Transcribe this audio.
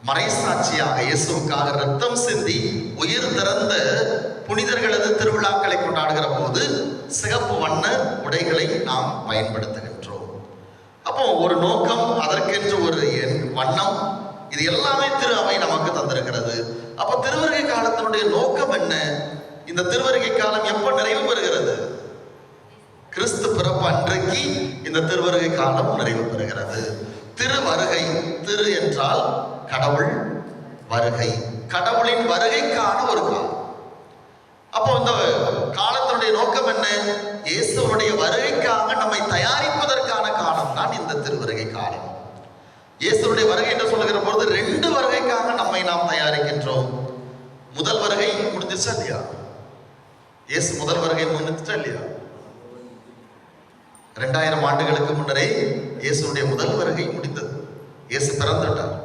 மறைசாட்சியாக இயேசுவுக்காக ரத்தம் சிந்தி உயிர் திறந்த புனிதர்களது திருவிழாக்களை கொண்டாடுகிற போது சிகப்பு வண்ண உடைகளை நாம் பயன்படுத்துகின்றோம். அப்போ ஒரு நோக்கம், அதற்கென்று ஒரு வண்ணம், இது எல்லாமே திரு அவை நமக்கு தந்திருக்கிறது. அப்போ திருவருகை காலத்தினுடைய நோக்கம் என்ன? இந்த திருவருகை காலம் எப்ப நிறைவு பெறுகிறது? கிறிஸ்து பிறப்பு அன்றைக்கு இந்த திருவருகை காலம் நிறைவு பெறுகிறது. திருவருகை, திரு என்றால் கடவுள், வருகை, கடவுளின் வருகைக்கான ஒரு காலம். அப்போ இந்த காலத்தினுடைய நோக்கம் என்ன? இயேசுடைய வருகைக்காக நம்மை தயாரிப்பதற்கான காலம் தான் இந்த திருவருகை காலம். இயேசுடைய வருகை என்று சொல்லுகிற பொழுது 2 வருகைக்காக நம்மை நாம் தயாரிக்கின்றோம். முதல் வருகை முடிஞ்சிச்சா இல்லையா? இயேசு முதல் வருகை முடிஞ்சிச்சா இல்லையா? 2000 ஆண்டுகளுக்கு முன்னரே இயேசுடைய முதல் வருகை முடிந்தது. இயேசு பிறந்துட்டார்.